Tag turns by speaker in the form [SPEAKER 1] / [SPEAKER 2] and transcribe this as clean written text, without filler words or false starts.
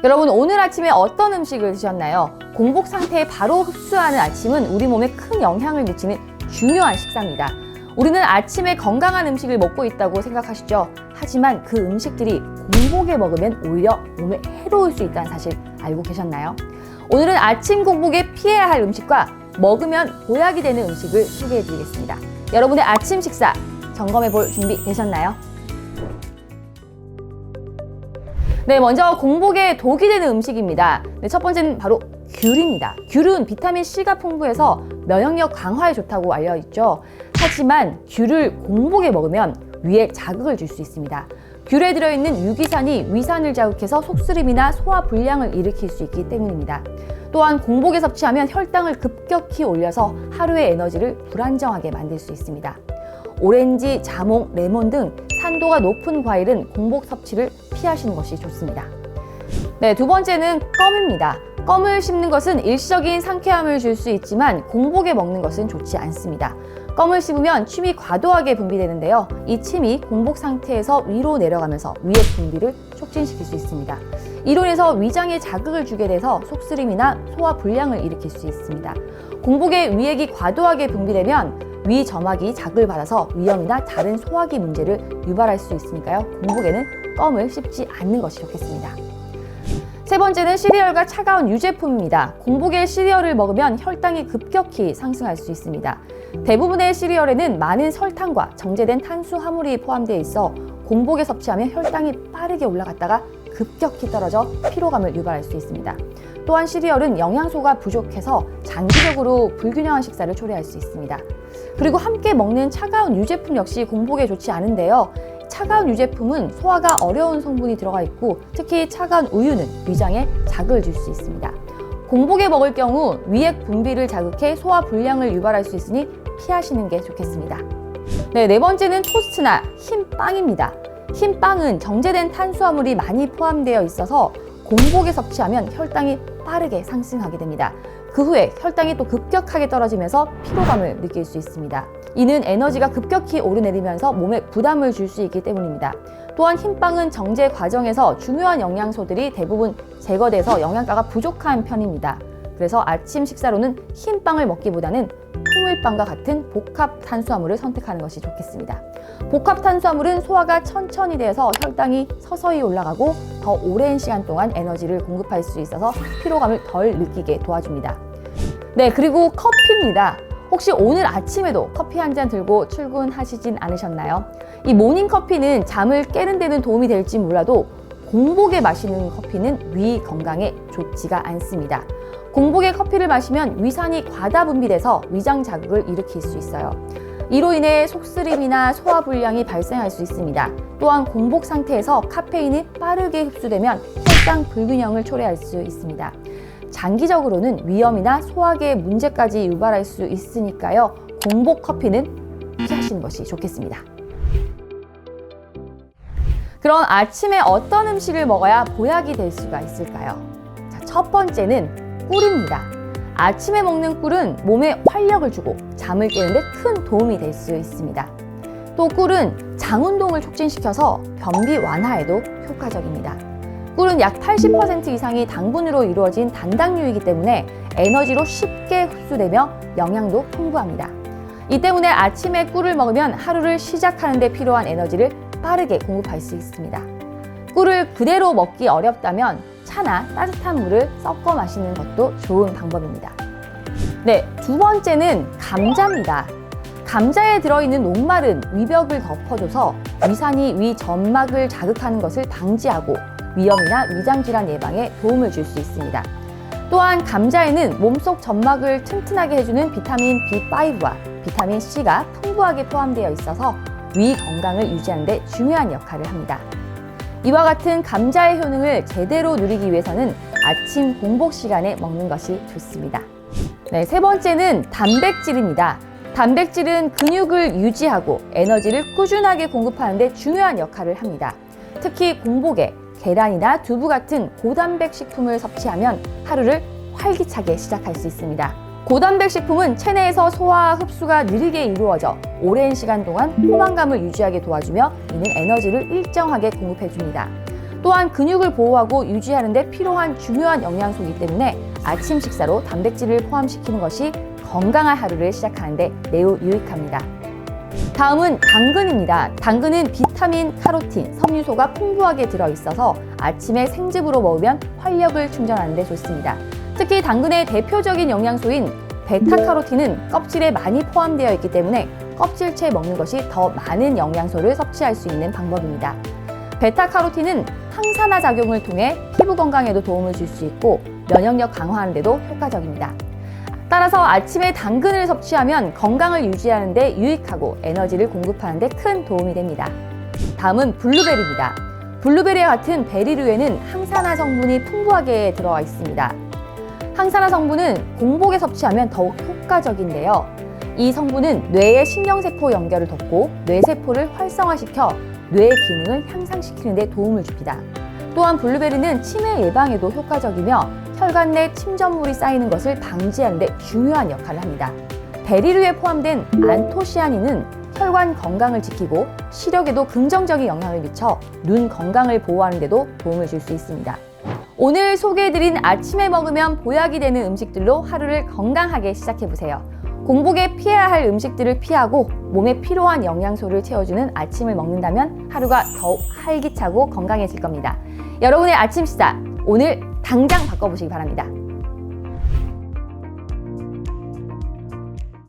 [SPEAKER 1] 여러분, 오늘 아침에 어떤 음식을 드셨나요? 공복 상태에 바로 흡수하는 아침은 우리 몸에 큰 영향을 미치는 중요한 식사입니다. 우리는 아침에 건강한 음식을 먹고 있다고 생각하시죠? 하지만 그 음식들이 공복에 먹으면 오히려 몸에 해로울 수 있다는 사실 알고 계셨나요? 오늘은 아침 공복에 피해야 할 음식과 먹으면 보약이 되는 음식을 소개해 드리겠습니다. 여러분의 아침 식사 점검해 볼 준비 되셨나요? 네, 먼저 공복에 독이 되는 음식입니다. 네, 첫 번째는 바로 귤입니다. 귤은 비타민C가 풍부해서 면역력 강화에 좋다고 알려있죠. 하지만 귤을 공복에 먹으면 위에 자극을 줄 수 있습니다. 귤에 들어있는 유기산이 위산을 자극해서 속쓰림이나 소화불량을 일으킬 수 있기 때문입니다. 또한 공복에 섭취하면 혈당을 급격히 올려서 하루의 에너지를 불안정하게 만들 수 있습니다. 오렌지, 자몽, 레몬 등 산도가 높은 과일은 공복 섭취를 피하시는 것이 좋습니다. 네, 두 번째는 껌입니다. 껌을 씹는 것은 일시적인 상쾌함을 줄 수 있지만 공복에 먹는 것은 좋지 않습니다. 껌을 씹으면 침이 과도하게 분비되는데요. 이 침이 공복 상태에서 위로 내려가면서 위액 분비를 촉진시킬 수 있습니다. 이로 인해서 위장에 자극을 주게 돼서 속쓰림이나 소화불량을 일으킬 수 있습니다. 공복에 위액이 과도하게 분비되면 위 점막이 자극을 받아서 위염이나 다른 소화기 문제를 유발할 수 있으니까요. 공복에는 껌을 씹지 않는 것이 좋겠습니다. 세 번째는 시리얼과 차가운 유제품입니다. 공복에 시리얼을 먹으면 혈당이 급격히 상승할 수 있습니다. 대부분의 시리얼에는 많은 설탕과 정제된 탄수화물이 포함되어 있어 공복에 섭취하면 혈당이 빠르게 올라갔다가 급격히 떨어져 피로감을 유발할 수 있습니다. 또한 시리얼은 영양소가 부족해서 장기적으로 불균형한 식사를 초래할 수 있습니다. 그리고 함께 먹는 차가운 유제품 역시 공복에 좋지 않은데요. 차가운 유제품은 소화가 어려운 성분이 들어가 있고 특히 차가운 우유는 위장에 자극을 줄 수 있습니다. 공복에 먹을 경우 위액 분비를 자극해 소화불량을 유발할 수 있으니 피하시는 게 좋겠습니다. 네 번째는 토스트나 흰 빵입니다. 흰 빵은 정제된 탄수화물이 많이 포함되어 있어서 공복에 섭취하면 혈당이 빠르게 상승하게 됩니다. 그 후에 혈당이 또 급격하게 떨어지면서 피로감을 느낄 수 있습니다. 이는 에너지가 급격히 오르내리면서 몸에 부담을 줄 수 있기 때문입니다. 또한 흰빵은 정제 과정에서 중요한 영양소들이 대부분 제거돼서 영양가가 부족한 편입니다. 그래서 아침 식사로는 흰빵을 먹기보다는 통밀빵과 같은 복합 탄수화물을 선택하는 것이 좋겠습니다. 복합 탄수화물은 소화가 천천히 돼서 혈당이 서서히 올라가고 더 오랜 시간 동안 에너지를 공급할 수 있어서 피로감을 덜 느끼게 도와줍니다. 네, 그리고 커피입니다. 혹시 오늘 아침에도 커피 한 잔 들고 출근하시진 않으셨나요? 이 모닝커피는 잠을 깨는 데는 도움이 될지 몰라도 공복에 마시는 커피는 위 건강에 좋지가 않습니다. 공복에 커피를 마시면 위산이 과다 분비돼서 위장 자극을 일으킬 수 있어요. 이로 인해 속쓰림이나 소화불량이 발생할 수 있습니다. 또한 공복 상태에서 카페인이 빠르게 흡수되면 혈당 불균형을 초래할 수 있습니다. 장기적으로는 위염이나 소화기에 문제까지 유발할 수 있으니까요. 공복 커피는 피하시는 것이 좋겠습니다. 그럼 아침에 어떤 음식을 먹어야 보약이 될 수가 있을까요? 자, 첫 번째는 꿀입니다. 아침에 먹는 꿀은 몸에 활력을 주고 잠을 깨는데 큰 도움이 될 수 있습니다. 또 꿀은 장 운동을 촉진시켜서 변비 완화에도 효과적입니다. 꿀은 약 80% 이상이 당분으로 이루어진 단당류이기 때문에 에너지로 쉽게 흡수되며 영양도 풍부합니다. 이 때문에 아침에 꿀을 먹으면 하루를 시작하는 데 필요한 에너지를 빠르게 공급할 수 있습니다. 꿀을 그대로 먹기 어렵다면 차나 따뜻한 물을 섞어 마시는 것도 좋은 방법입니다. 네, 두 번째는 감자입니다. 감자에 들어있는 녹말은 위벽을 덮어줘서 위산이 위 점막을 자극하는 것을 방지하고 위염이나 위장질환 예방에 도움을 줄 수 있습니다. 또한 감자에는 몸속 점막을 튼튼하게 해주는 비타민 B5와 비타민 C가 풍부하게 포함되어 있어서 위 건강을 유지하는 데 중요한 역할을 합니다. 이와 같은 감자의 효능을 제대로 누리기 위해서는 아침 공복 시간에 먹는 것이 좋습니다. 네, 세 번째는 단백질입니다. 단백질은 근육을 유지하고 에너지를 꾸준하게 공급하는 데 중요한 역할을 합니다. 특히 공복에 계란이나 두부 같은 고단백 식품을 섭취하면 하루를 활기차게 시작할 수 있습니다. 고단백 식품은 체내에서 소화 흡수가 느리게 이루어져 오랜 시간 동안 포만감을 유지하게 도와주며 이는 에너지를 일정하게 공급해줍니다. 또한 근육을 보호하고 유지하는 데 필요한 중요한 영양소이기 때문에 아침 식사로 단백질을 포함시키는 것이 건강한 하루를 시작하는 데 매우 유익합니다. 다음은 당근입니다. 당근은 비타민, 카로틴, 섬유소가 풍부하게 들어있어서 아침에 생즙으로 먹으면 활력을 충전하는 데 좋습니다. 특히 당근의 대표적인 영양소인 베타카로틴은 껍질에 많이 포함되어 있기 때문에 껍질째 먹는 것이 더 많은 영양소를 섭취할 수 있는 방법입니다. 베타카로틴은 항산화 작용을 통해 피부 건강에도 도움을 줄 수 있고 면역력 강화하는 데도 효과적입니다. 따라서 아침에 당근을 섭취하면 건강을 유지하는 데 유익하고 에너지를 공급하는 데 큰 도움이 됩니다. 다음은 블루베리입니다. 블루베리와 같은 베리류에는 항산화 성분이 풍부하게 들어와 있습니다. 항산화 성분은 공복에 섭취하면 더욱 효과적인데요. 이 성분은 뇌의 신경세포 연결을 돕고 뇌세포를 활성화시켜 뇌의 기능을 향상시키는 데 도움을 줍니다. 또한 블루베리는 치매 예방에도 효과적이며 혈관 내 침전물이 쌓이는 것을 방지하는 데 중요한 역할을 합니다. 베리류에 포함된 안토시아닌은 혈관 건강을 지키고 시력에도 긍정적인 영향을 미쳐 눈 건강을 보호하는 데도 도움을 줄 수 있습니다. 오늘 소개해드린 아침에 먹으면 보약이 되는 음식들로 하루를 건강하게 시작해보세요. 공복에 피해야 할 음식들을 피하고 몸에 필요한 영양소를 채워주는 아침을 먹는다면 하루가 더욱 활기차고 건강해질 겁니다. 여러분의 아침 시작, 오늘 당장 바꿔보시기 바랍니다.